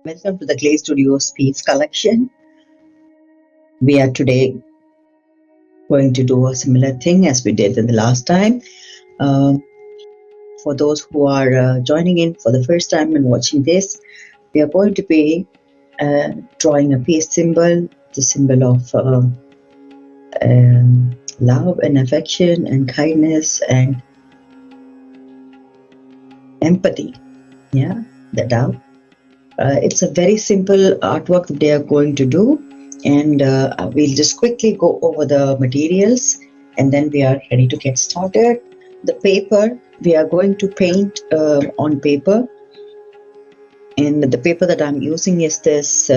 Welcome to the Clay Studios Piece Collection. We are today going to do a similar thing as we did in the last time. Um, for those who are joining in for the first time and watching this, we are going to be drawing a peace symbol, the symbol of love and affection and kindness and empathy. Yeah, the Tao. It's a very simple artwork that they are going to do, and we'll just quickly go over the materials and then we are ready to get started. The paper, we are going to paint on paper, and the paper that I'm using is this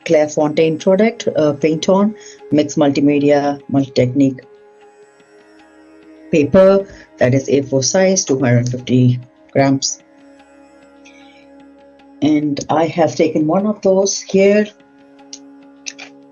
Clairefontaine product, Paint On Mixed Multimedia Multi-Technique paper, that is A4 size, 250 grams. And I have taken one of those here,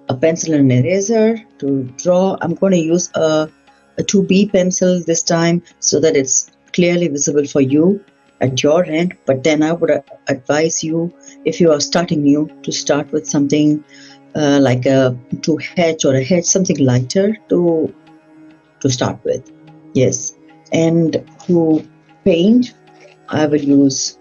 a pencil and eraser to draw. I'm going to use a 2B pencil this time so that it's clearly visible for you at your end. But then I would advise you, if you are starting new, to start with something like a 2H or a H, something lighter to start with. Yes. And to paint, I will use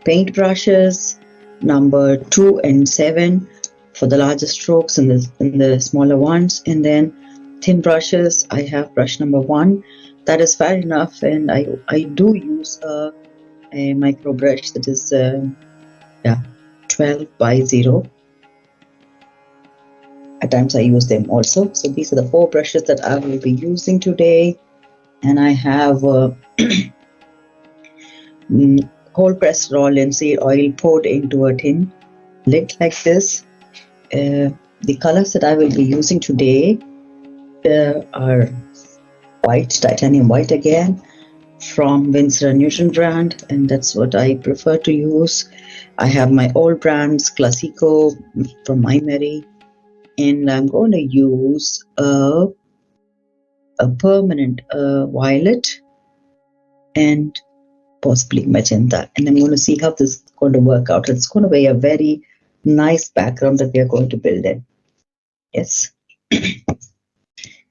paint brushes number 2 and 7 for the larger strokes and the smaller ones, and then thin brushes. I have brush number 1. That is fair enough, and I do use a micro brush that is 12 by 0. At times I use them also. So these are the 4 brushes that I will be using today, and I have cold pressed raw linseed oil poured into a tin lid like this. The colors that I will be using today are white, titanium white again, from Winsor Newton brand, and that's what I prefer to use. I have my old brands, Classico from My Mary, and I'm going to use a permanent violet and possibly magenta, and I'm going to see how this is going to work out. It's going to be a very nice background that we are going to build in. Yes.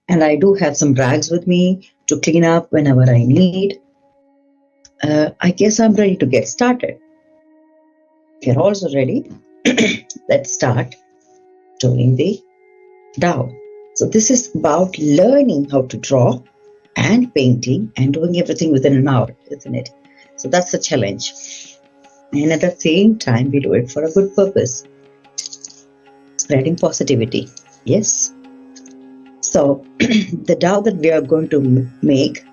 And I do have some rags with me to clean up whenever I need. I guess I'm ready to get started. If you're also ready, let's start doing the Tao. So this is about learning how to draw and painting and doing everything within an hour, isn't it? So that's the challenge. And at the same time, we do it for a good purpose. Spreading positivity. Yes. So the Tao that we are going to make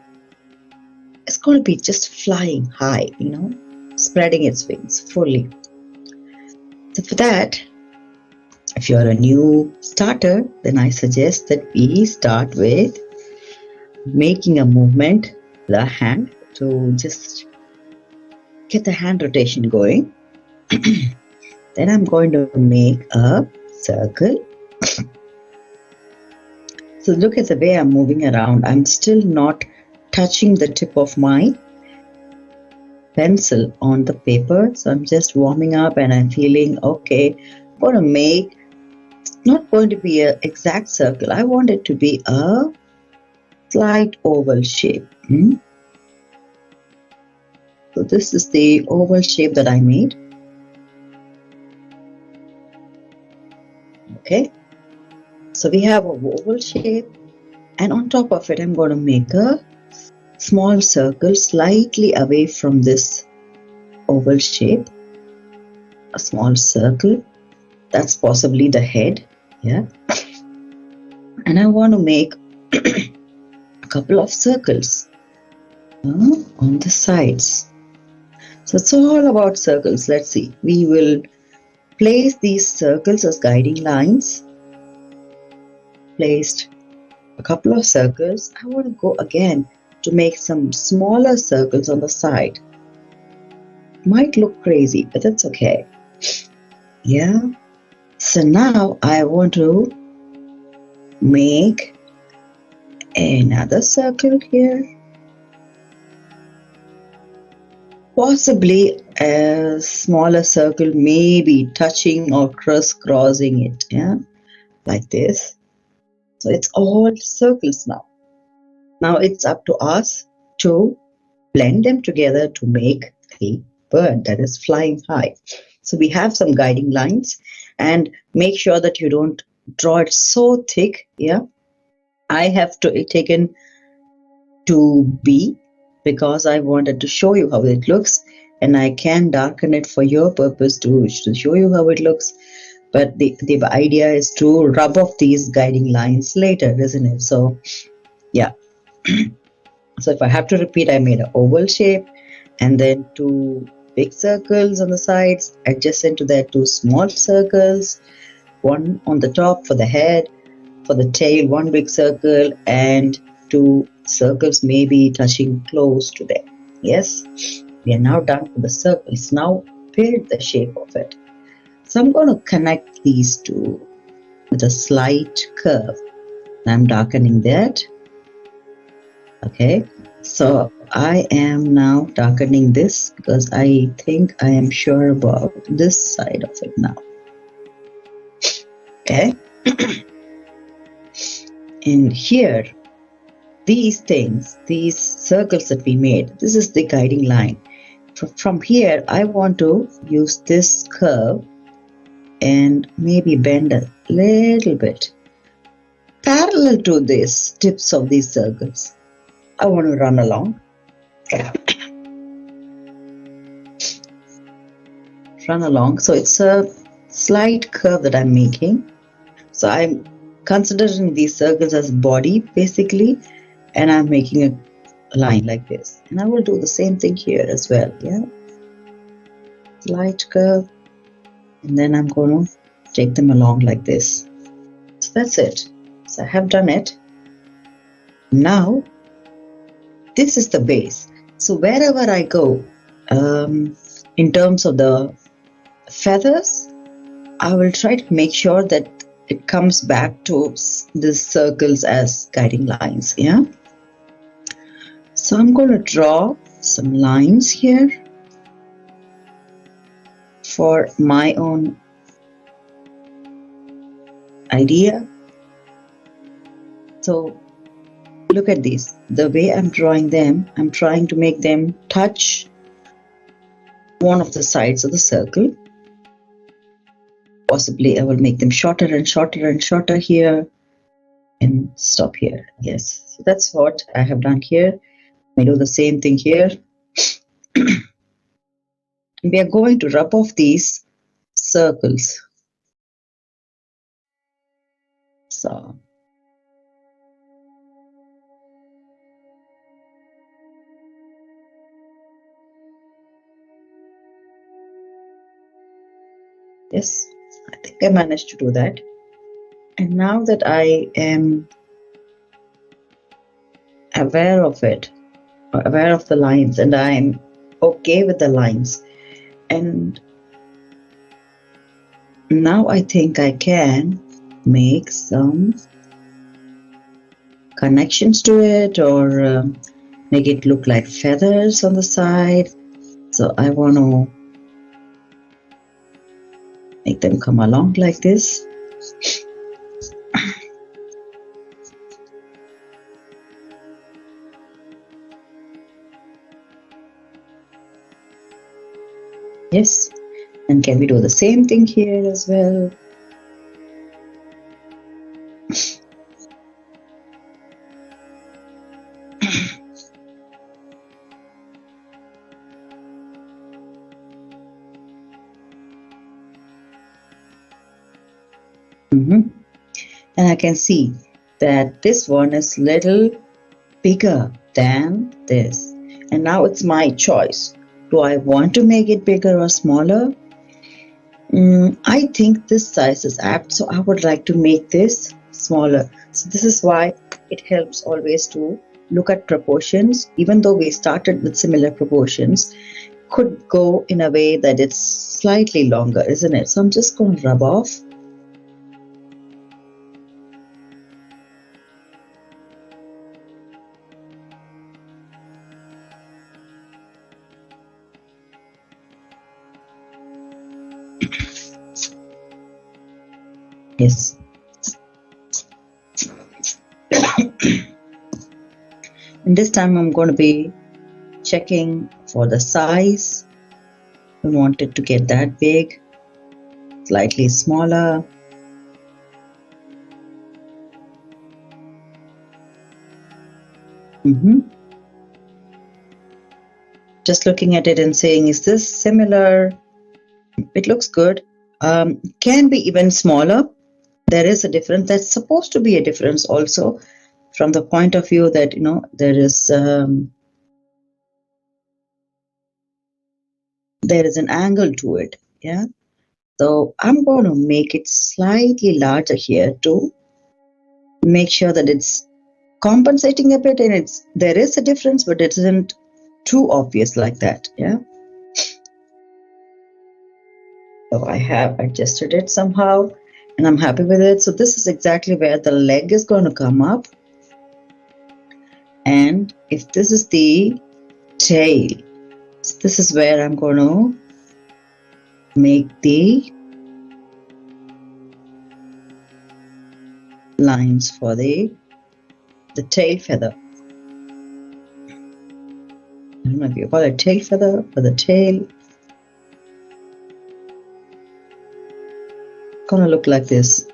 is going to be just flying high, spreading its wings fully. So for that, if you're a new starter, then I suggest that we start with making a movement with the hand to just get the hand rotation going. Then I'm going to make a circle. So look at the way I'm moving around. I'm still not touching the tip of my pencil on the paper. So I'm just warming up and I'm feeling, okay, I'm going to make, it's not going to be an exact circle. I want it to be a slight oval shape. So this is the oval shape that I made. Okay. So we have an oval shape, and on top of it, I'm going to make a small circle slightly away from this oval shape. A small circle. That's possibly the head. Yeah. And I want to make a couple of circles on the sides. So it's all about circles. Let's see. We will place these circles as guiding lines. Placed a couple of circles. I want to go again to make some smaller circles on the side. Might look crazy, but that's okay. Yeah. So now I want to make another circle here. possibly a smaller circle may be touching or crisscrossing it, yeah, like this. So it's all circles now. Now it's up to us to blend them together to make a bird that is flying high. So we have some guiding lines, and make sure that you don't draw it so thick. Yeah, I have taken 2B because I wanted to show you how it looks, and I can darken it for your purpose to show you how it looks. But the idea is to rub off these guiding lines later, isn't it? So yeah. So if I have to repeat, I made an oval shape and then 2 big circles on the sides. Adjacent to that, 2 small circles, one on the top for the head, for the tail, 1 big circle, and 2 circles maybe touching close to them. Yes, we are now done with the circles. Now build the shape of it. So I'm going to connect these two with a slight curve. I'm darkening that. Okay, so I am now darkening this because I think I am sure about this side of it now. Okay, and here, these things, these circles that we made, this is the guiding line. From here, I want to use this curve and maybe bend a little bit parallel to these tips of these circles. I want to run along. Run along. So it's a slight curve that I'm making. So I'm considering these circles as body basically, and I'm making a line like this. And I will do the same thing here as well. Yeah, slight curve, and then I'm going to take them along like this. So that's it. So I have done it. Now this is the base. So wherever I go, in terms of the feathers, I will try to make sure that it comes back to these circles as guiding lines. Yeah. So I'm going to draw some lines here for my own idea. So look at these. The way I'm drawing them, I'm trying to make them touch one of the sides of the circle. Possibly I will make them shorter and shorter and shorter here and stop here. Yes, so that's what I have done here. I do the same thing here. We are going to rub off these circles. So yes, I think I managed to do that. And now that I am aware of it, aware of the lines, and I'm okay with the lines, and now I think I can make some connections to it, or make it look like feathers on the side. So I want to make them come along like this. Yes, and can we do the same thing here as well? And I can see that this one is little bigger than this. And now it's my choice. Do I want to make it bigger or smaller? I think this size is apt, so I would like to make this smaller. So this is why it helps always to look at proportions. Even though we started with similar proportions, could go in a way that it's slightly longer, isn't it? So I'm just going to rub off. And this time I'm going to be checking for the size. We want it to get that big, slightly smaller. Just looking at it and saying, is this similar? It looks good. Can be even smaller. There is a difference. That's supposed to be a difference also, from the point of view that there is an angle to it. Yeah. So I'm going to make it slightly larger here to make sure that it's compensating a bit, and there is a difference, but it isn't too obvious like that. Yeah. So I have adjusted it somehow, and I'm happy with it. So this is exactly where the leg is going to come up. And if this is the tail, this is where I'm going to make the lines for the tail feather. I don't know if you call it tail feather or the tail. It's going to look like this,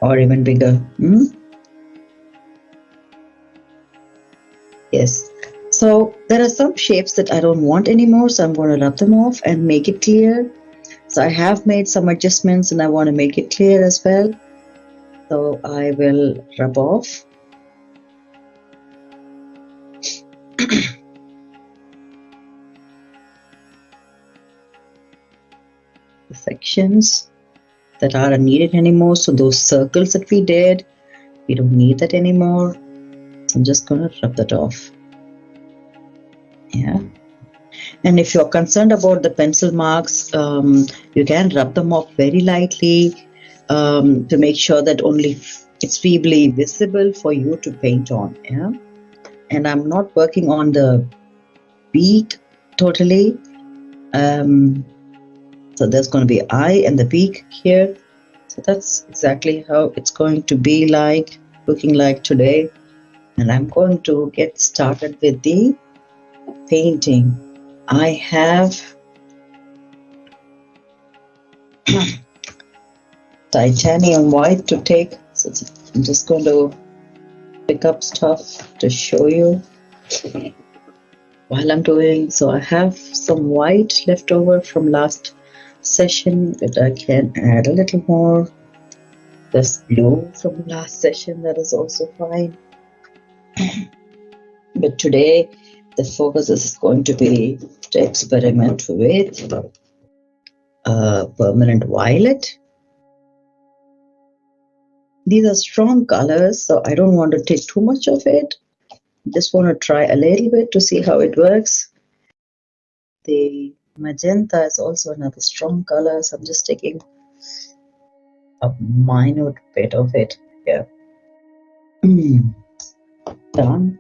or even bigger. Yes. So there are some shapes that I don't want anymore, so I'm going to rub them off and make it clear. So I have made some adjustments and I want to make it clear as well. So I will rub off. The sections that aren't needed anymore. So those circles that we did, we don't need that anymore. So I'm just going to rub that off. Yeah. And if you're concerned about the pencil marks, you can rub them off very lightly to make sure that only it's feebly visible for you to paint on. Yeah. And I'm not working on the beak totally. So there's going to be eye and the beak here. So that's exactly how it's going to be like, looking like today. And I'm going to get started with the painting. I have titanium white to take. So I'm just going to pick up stuff to show you while I'm doing. So I have some white left over from last session, but I can add a little more. There's blue from last session, that is also fine. But today the focus is going to be to experiment with permanent violet. These are strong colors, so I don't want to take too much of it. Just want to try a little bit to see how it works. The magenta is also another strong color, so I'm just taking a minute bit of it here. Done.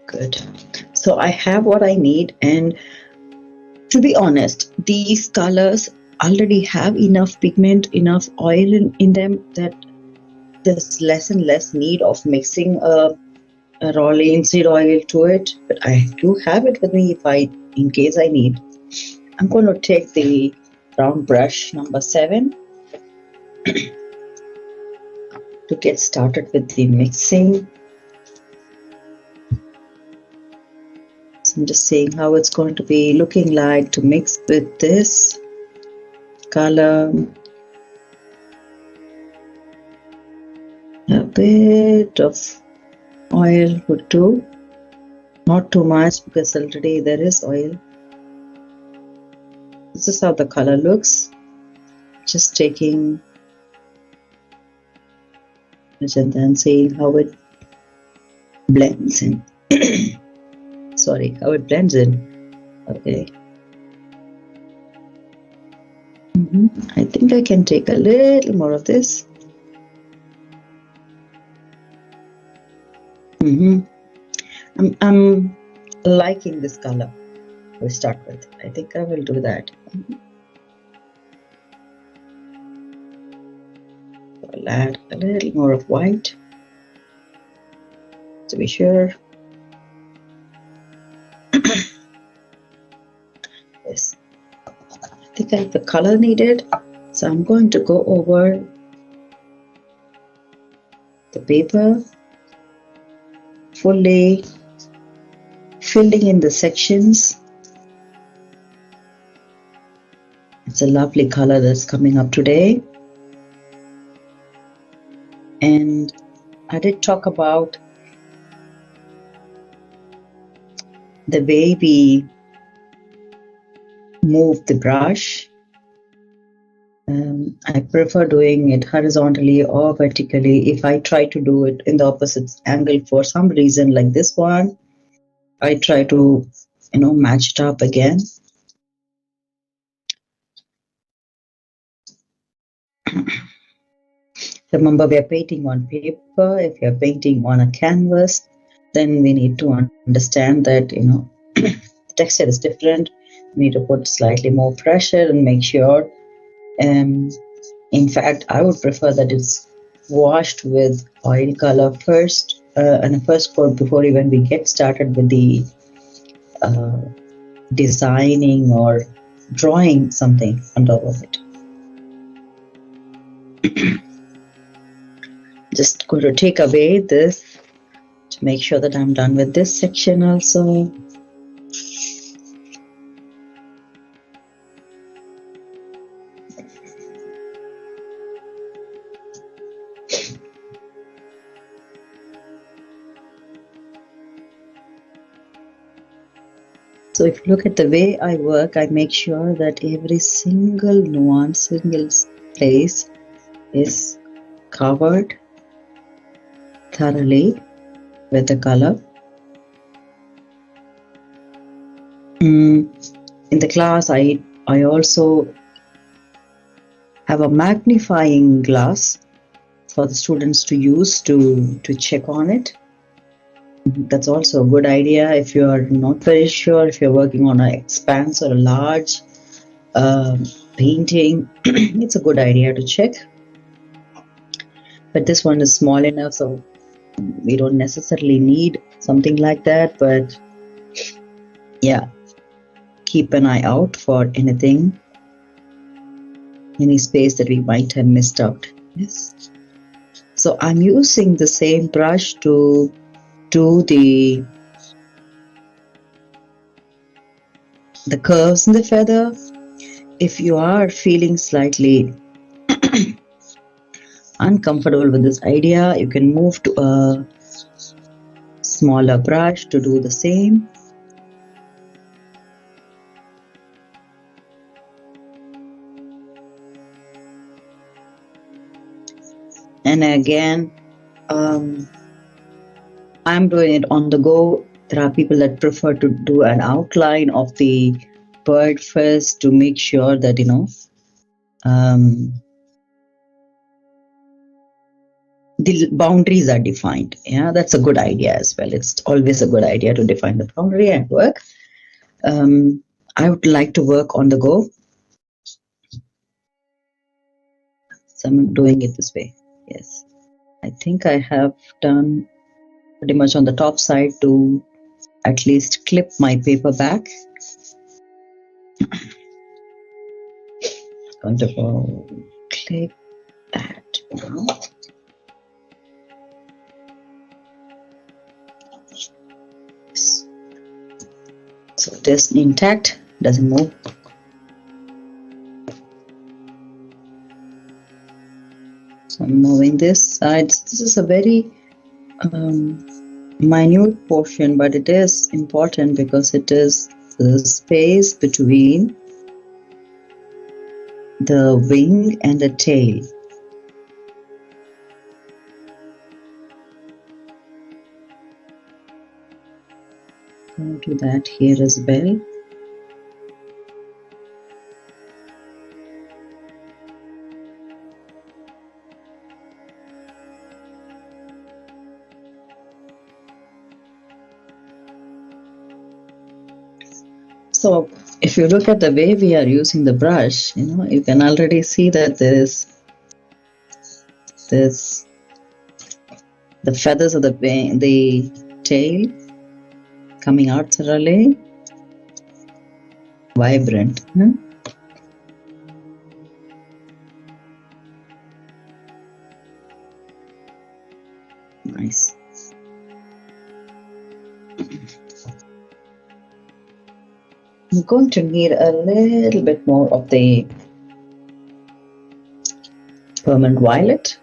Good. So I have what I need, and to be honest, these colors already have enough pigment, enough oil in them, that there's less and less need of mixing a raw linseed oil to it. But I do have it with me in case I need. I'm going to take the round brush number 7 to get started with the mixing. So I'm just seeing how it's going to be looking like to mix with this color. A bit of oil would do, not too much because already there is oil. This is how the color looks. Just taking and then seeing how it blends in. Sorry, how it blends in. Okay. I think I can take a little more of this. I'm liking this color. we start with. I think I will do that. I'll add a little more of white to be sure. Yes, I think I have the color needed. So I'm going to go over the paper, fully filling in the sections. It's a lovely color that's coming up today. And I did talk about the way we move the brush. I prefer doing it horizontally or vertically. If I try to do it in the opposite angle for some reason, like this one, I try to, match it up again. Remember, we are painting on paper. If you're painting on a canvas, then we need to understand that, the texture is different. We need to put slightly more pressure and make sure. In fact, I would prefer that it's washed with oil color first and a first coat before even we get started with the designing or drawing something on top of it. Just going to take away this to make sure that I'm done with this section also. So if you look at the way I work, I make sure that every single nuance, single place is covered thoroughly with the color. In the class, I also have a magnifying glass for the students to use to check on it. That's also a good idea if you are not very sure, if you're working on an expanse or a large painting. It's a good idea to check. But this one is small enough, so we don't necessarily need something like that. But yeah, keep an eye out for anything, any space that we might have missed out. Yes. So I'm using the same brush to do the curves in the feather. If you are feeling slightly uncomfortable with this idea, you can move to a smaller brush to do the same. And again, I'm doing it on the go. There are people that prefer to do an outline of the bird first to make sure that, the boundaries are defined. Yeah, that's a good idea as well. It's always a good idea to define the boundary and work. I would like to work on the go. So I'm doing it this way. Yes. I think I have done pretty much on the top side to at least clip my paper back. Going to go clip that now. So it is intact, doesn't move. So I'm moving this side. This is a very minute portion, but it is important because it is the space between the wing and the tail. I'll do that here as well. So if you look at the way we are using the brush, you can already see that there is this the feathers of the tail coming out thoroughly vibrant. Nice. I'm going to need a little bit more of the permanent violet.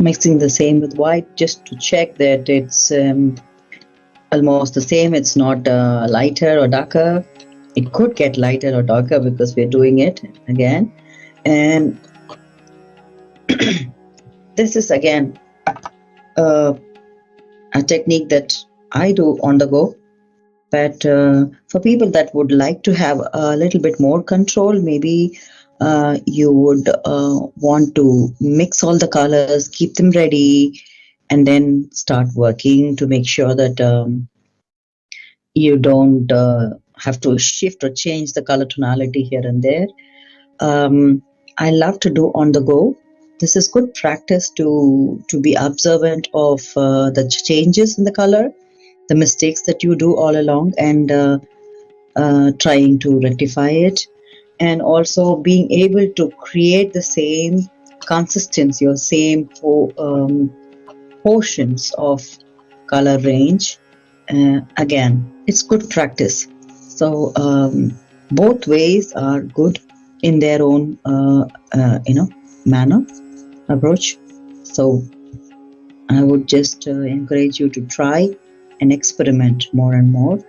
Mixing the same with white just to check that it's almost the same. It's not lighter or darker. It could get lighter or darker because we're doing it again. And this is again a technique that I do on the go. But for people that would like to have a little bit more control, maybe you would want to mix all the colors, keep them ready, and then start working to make sure that you don't have to shift or change the color tonality here and there. I love to do on the go. This is good practice to be observant of the changes in the color, the mistakes that you do all along, and trying to rectify it, and also being able to create the same consistency or same portions of color range. Again, it's good practice. So both ways are good in their own manner, approach. So I would just encourage you to try and experiment more and more.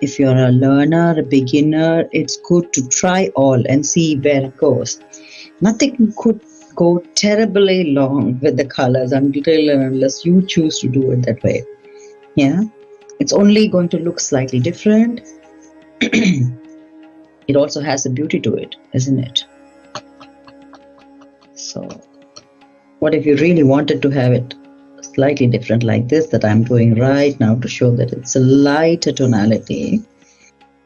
If you're a learner, a beginner, it's good to try all and see where it goes. Nothing could go terribly wrong with the colors until and unless you choose to do it that way. Yeah, it's only going to look slightly different. It also has a beauty to it, isn't it? So what if you really wanted to have it slightly different like this that I'm doing right now to show that it's a lighter tonality?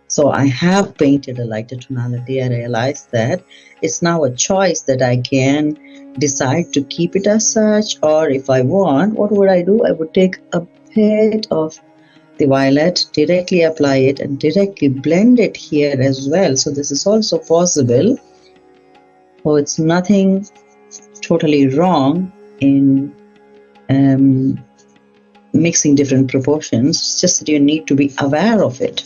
So I have painted a lighter tonality. I realized that it's now a choice that I can decide to keep it as such, or if I want, what would I do? I would take a bit of the violet, directly apply it and directly blend it here as well. So this is also possible. So it's nothing totally wrong in mixing different proportions. It's just that you need to be aware of it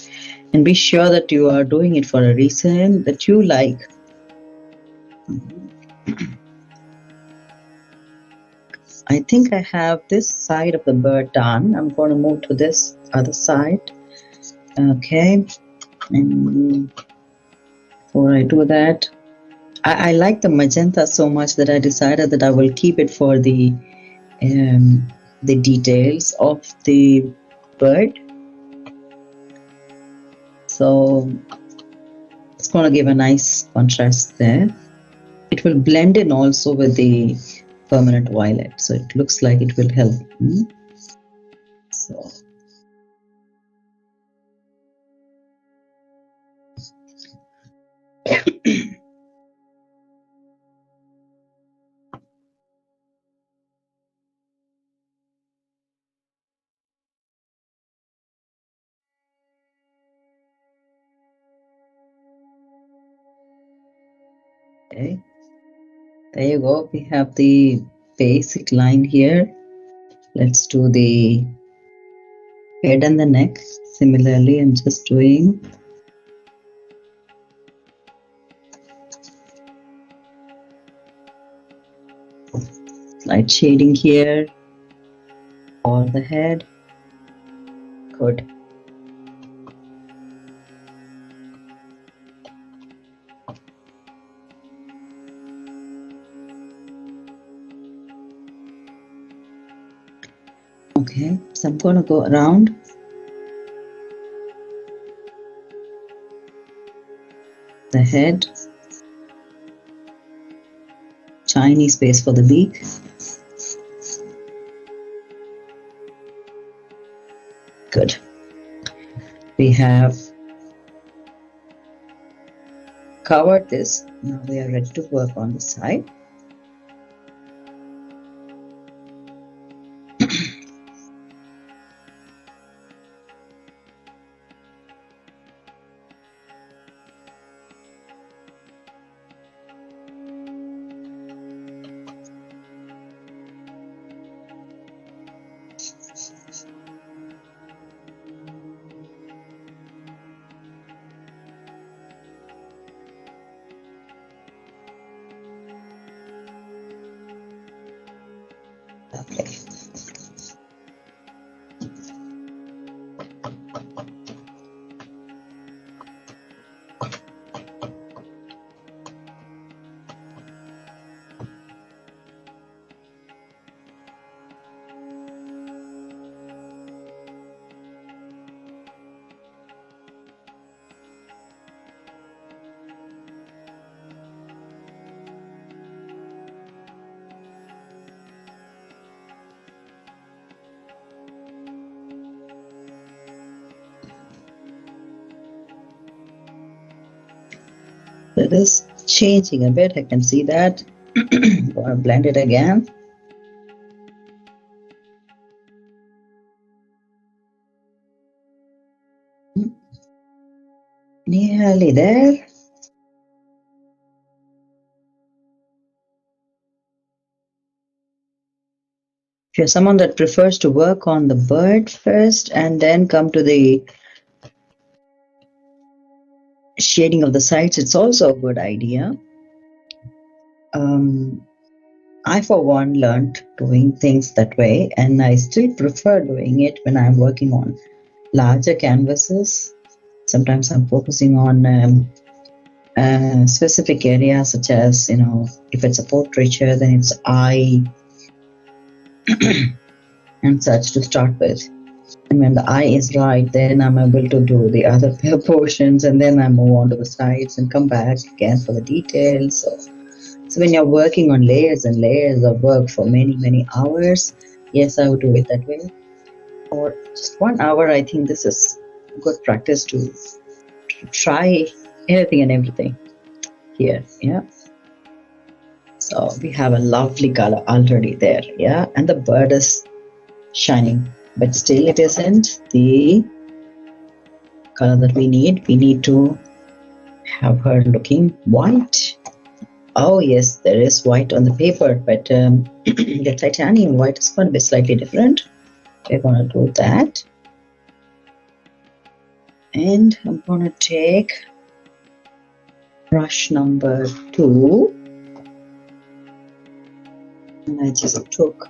and be sure that you are doing it for a reason that you like. I think I have this side of the bird done. I'm going to move to this other side. Okay, and before I do that, I like the magenta so much that I decided that I will keep it for the details of the bird. So it's going to give a nice contrast there. It will blend in also with the permanent violet, so it looks like it will help. So okay, there you go. We have the basic line here. Let's do the head and the neck. Similarly, I'm just doing slight shading here for the head. Good. Okay, so I'm going to go around the head, tiny space for the beak. Good. We have covered this. Now we are ready to work on the side. Okay. It is changing a bit. I can see that. Gonna blend it again. Nearly there. If you're someone that prefers to work on the bird first and then come to the shading of the sides, it's also a good idea. I, for one, learned doing things that way, and I still prefer doing it when I'm working on larger canvases. Sometimes I'm focusing on specific areas, such as, if it's a portraiture, then it's eye and such to start with. And when the eye is right, then I'm able to do the other portions, and then I move on to the sides and come back again for the details. So when you're working on layers and layers of work for many, many hours, yes, I would do it that way. Or just 1 hour, I think this is good practice to try anything and everything here, yeah. So we have a lovely color already there, yeah, and the bird is shining, but still it isn't the color that we need. We need to have her looking white. Oh yes, there is white on the paper, but the titanium white is going to be slightly different. We're going to do that. And I'm going to take brush number 2. And I just took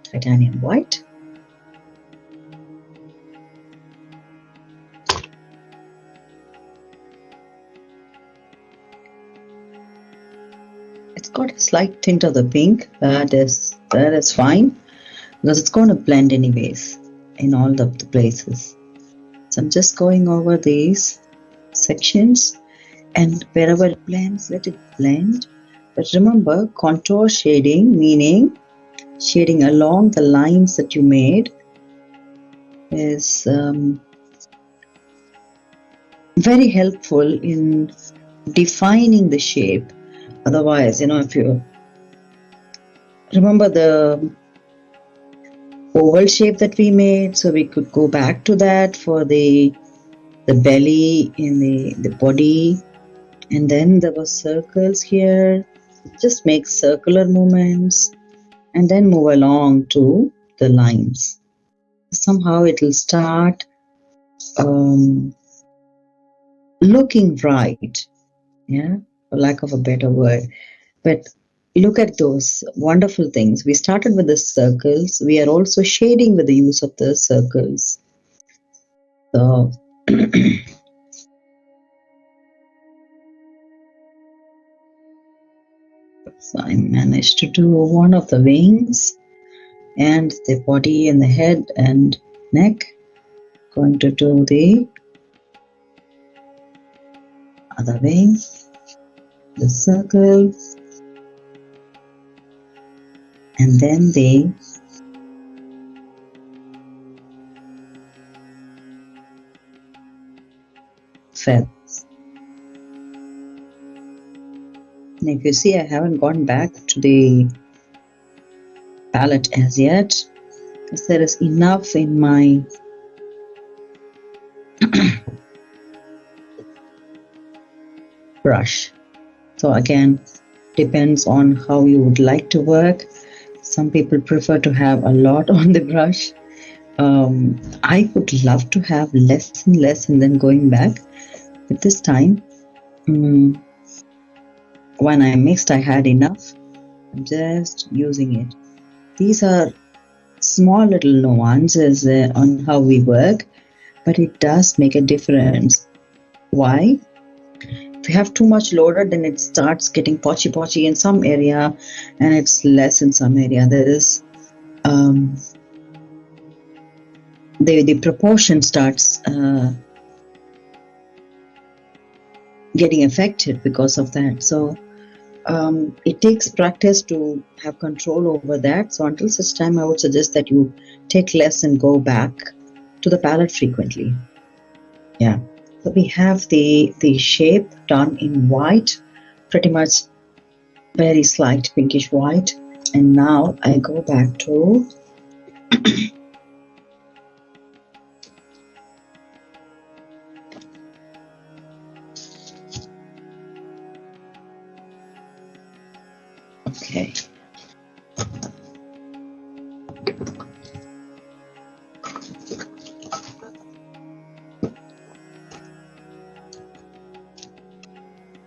titanium white. It's got a slight tint of the pink. That is fine, because it's going to blend anyways in all the places. So I'm just going over these sections, and wherever it blends, let it blend. But remember, contour shading, meaning shading along the lines that you made, is very helpful in defining the shape. Otherwise, if you remember the oval shape that we made, so we could go back to that for the belly in the body, and then there were circles here. Just make circular movements and then move along to the lines. Somehow it will start looking right, yeah, for lack of a better word. But look at those wonderful things. We started with the circles. We are also shading with the use of the circles. So so I managed to do one of the wings and the body and the head and neck. Going to do the Other way, the circle, and then the feathers. And if you see, I haven't gone back to the palette as yet, because there is enough in my brush. So again, depends on how you would like to work. Some people prefer to have a lot on the brush. I would love to have less and less and then going back. But this time, when I mixed, I had enough. I'm just using it. These are small little nuances on how we work, but it does make a difference. Why? If you have too much loaded, then it starts getting potchy in some area and it's less in some area. There is the proportion starts getting affected because of that. So it takes practice to have control over that. So until such time, I would suggest that you take less and go back to the palette frequently. Yeah. So we have the shape done in white, pretty much very slight pinkish white. And now I go back to okay.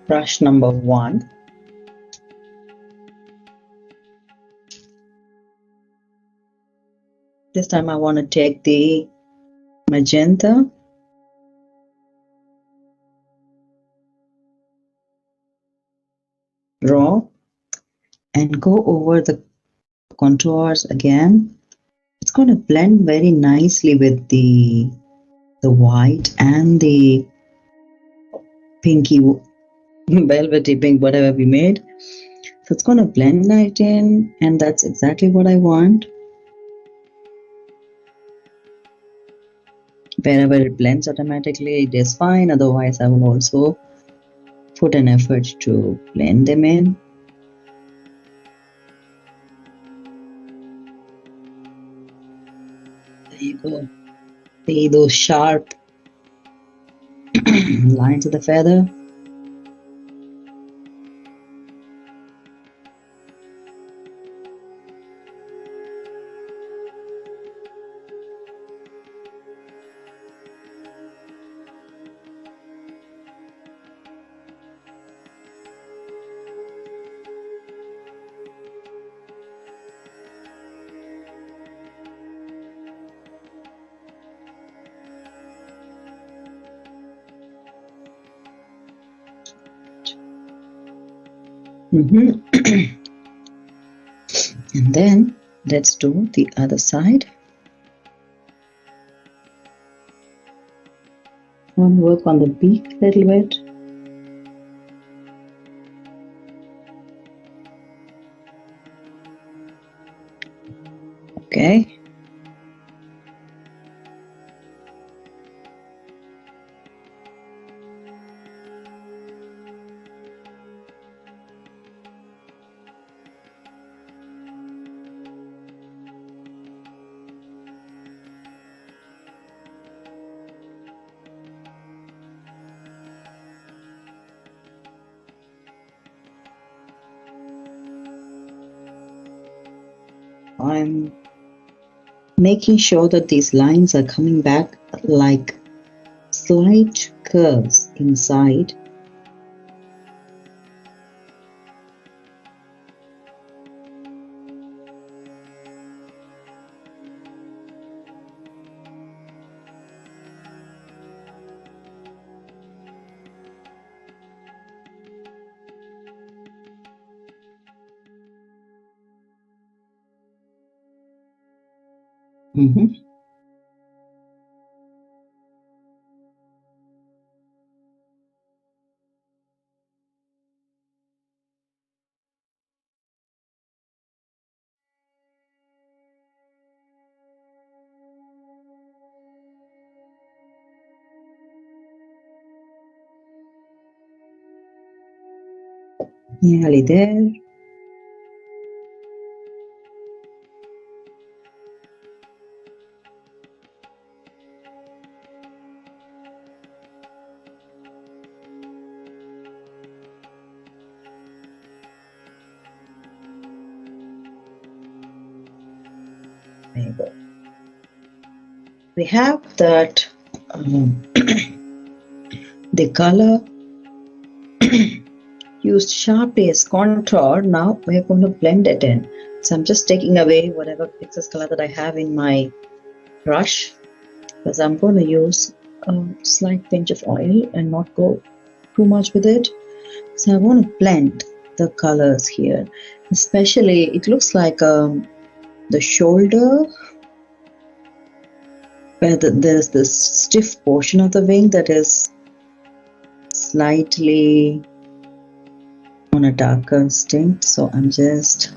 Brush number 1. This time I want to take the magenta raw and go over the contours again. It's going to blend very nicely with the white and the pinky velvety pink, whatever we made. So it's going to blend right in, and that's exactly what I want. Wherever it blends automatically, it is fine. Otherwise, I will also put an effort to blend them in. There you go. See those sharp lines of the feather? And then let's do the other side. I want to work on the beak a little bit. Okay. I'm making sure that these lines are coming back like slight curves inside. Nearly there. There you go. We have that the color used sharply as contour. Now we're going to blend it in. So I'm just taking away whatever excess color that I have in my brush, because I'm going to use a slight pinch of oil and not go too much with it. So I want to blend the colors here. Especially, it looks like the shoulder, where there's this stiff portion of the wing that is slightly on a darker tint. So I'm just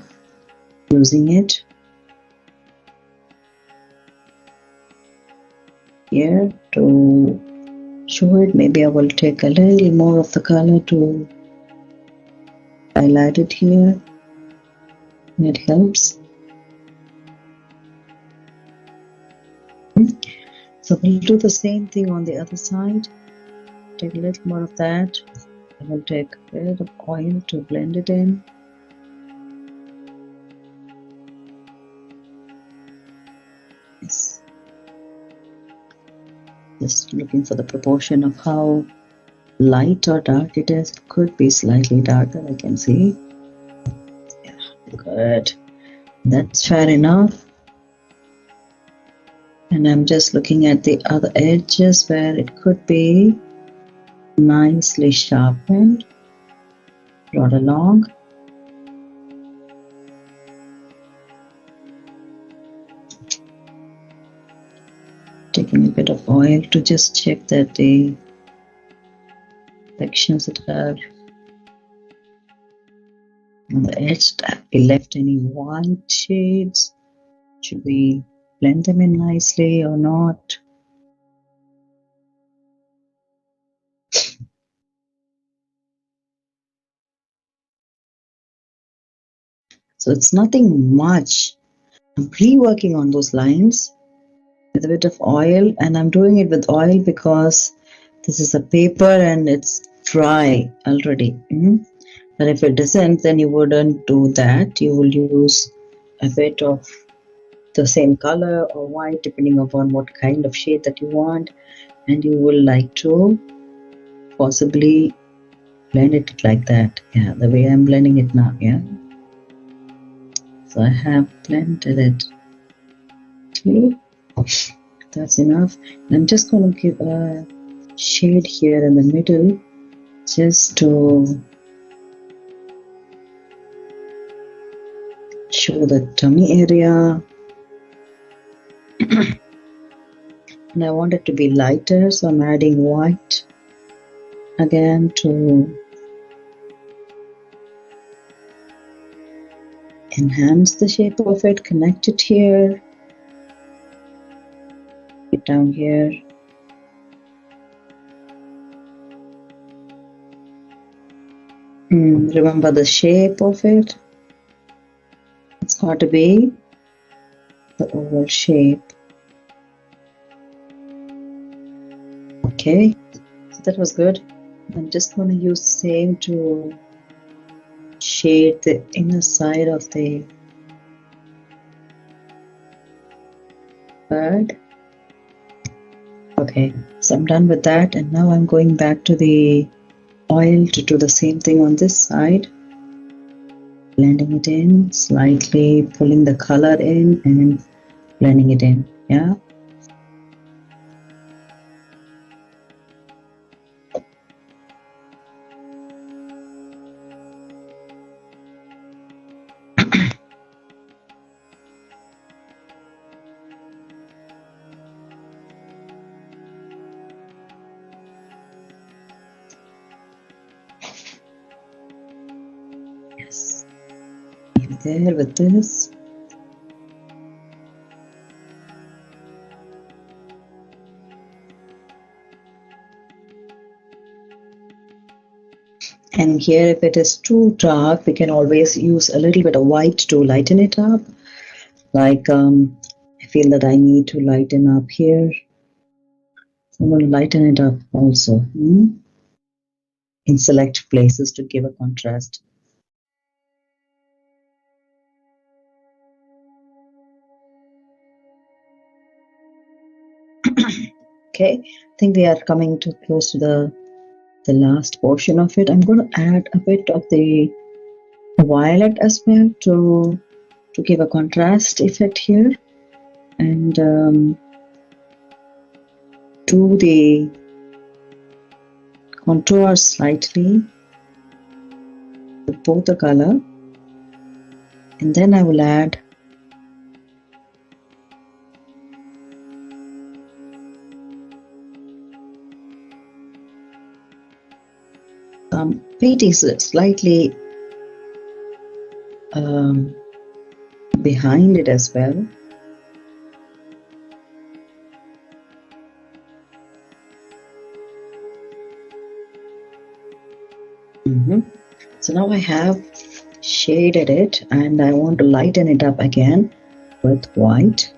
using it here to show it. Maybe I will take a little more of the color to highlight it here. It helps. So we'll do the same thing on the other side. Take a little more of that. I will take a bit of oil to blend it in. Yes. Just looking for the proportion of how light or dark it is. It could be slightly darker, I can see. Yeah, good. That's fair enough. And I'm just looking at the other edges where it could be nicely sharpened. Brought along. Taking a bit of oil to just check that the sections that are on the edge, have we left any white shades? Should we blend them in nicely or not? So it's nothing much. I'm pre-working on those lines with a bit of oil, and I'm doing it with oil because this is a paper and it's dry already. But if it isn't, then you wouldn't do that. You will use a bit of the same color or white, depending upon what kind of shade that you want, and you will like to possibly blend it like that. Yeah, the way I'm blending it now. Yeah, so I have blended it. Okay, that's enough. I'm just going to give a shade here in the middle just to show the tummy area. And I want it to be lighter, so I'm adding white again to enhance the shape of it. Connect it here, it down here. Remember the shape of it. It's got to be the oval shape. Okay, so that was good. I'm just going to use the same to shade the inner side of the bird. Okay, so I'm done with that, and now I'm going back to the oil to do the same thing on this side. Blending it in, slightly pulling the color in and blending it in. Yeah. Yes. Maybe there with this. And here, if it is too dark, we can always use a little bit of white to lighten it up. Like I feel that I need to lighten up here. I'm going to lighten it up also in select places to give a contrast. Okay, I think we are coming too close to the last portion of it. I'm going to add a bit of the violet as well to give a contrast effect here, and do the contour slightly with both the color, and then I will add some painting slightly behind it as well. So now I have shaded it, and I want to lighten it up again with white.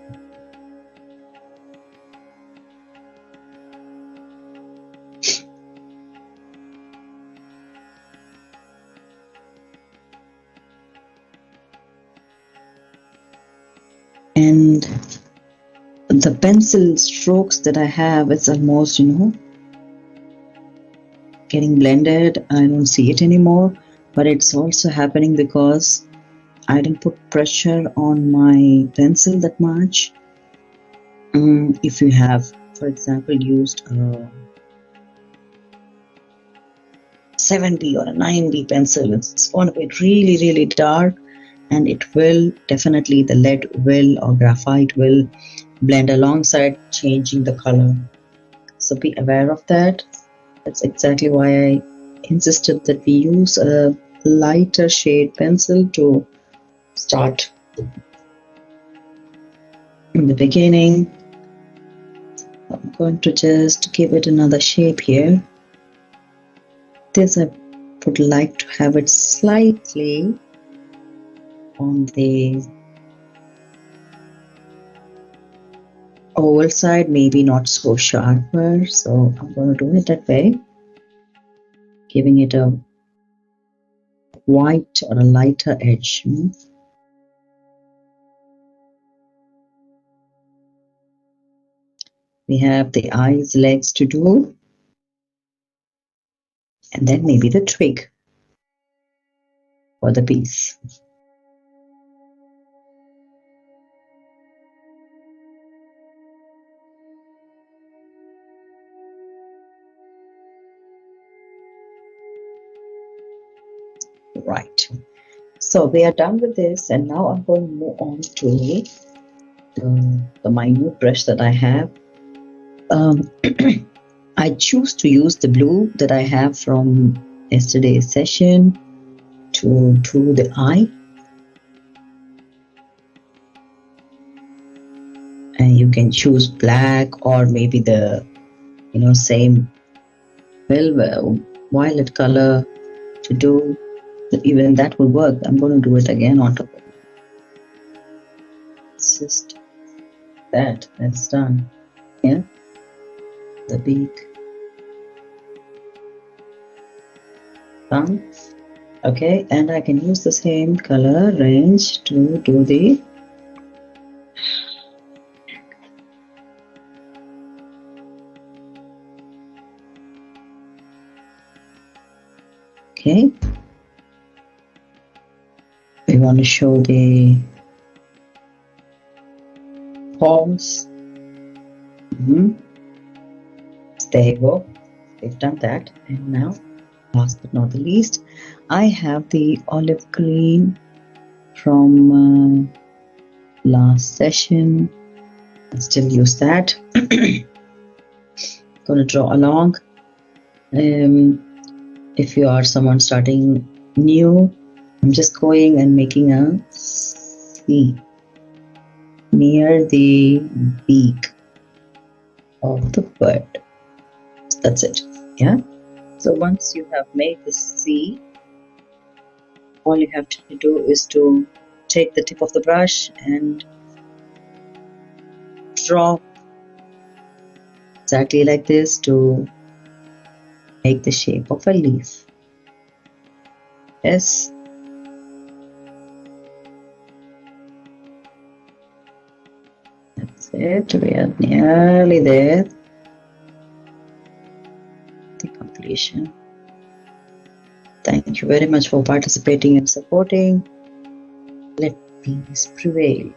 And the pencil strokes that I have, it's almost, getting blended. I don't see it anymore, but it's also happening because I didn't put pressure on my pencil that much. If you have, for example, used a 7B or a 9B pencil, it's going to be really, really dark, and it will definitely, the lead will or graphite will blend alongside, changing the color. So be aware of that. That's exactly why I insisted that we use a lighter shade pencil to start in the beginning. I'm going to just give it another shape here. This I would like to have it slightly on the oval side, maybe not so sharper, so I'm going to do it that way, giving it a white or a lighter edge. We have the eyes, legs to do, and then maybe the twig for the piece. Right. So we are done with this, and now I'm going to move on to the minute brush that I have. I choose to use the blue that I have from yesterday's session to do the eye. And you can choose black or maybe the same violet color to do. Even that will work. I'm going to do it again on top of it. It's just that's done. Yeah, the beak done. Okay, and I can use the same color range to do the okay. We want to show the palms. There you go. We've done that, and now, last but not the least, I have the olive green from last session. I still use that. Going to draw along. If you are someone starting new, I'm just going and making a C near the beak of the bird. That's it. Yeah. So once you have made the C, all you have to do is to take the tip of the brush and draw exactly like this to make the shape of a leaf. Yes. That's it. We are nearly there. The completion. Thank you very much for participating and supporting. Let peace prevail.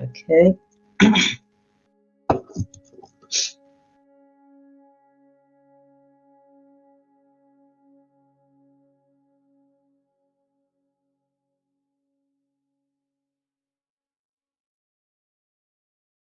Okay.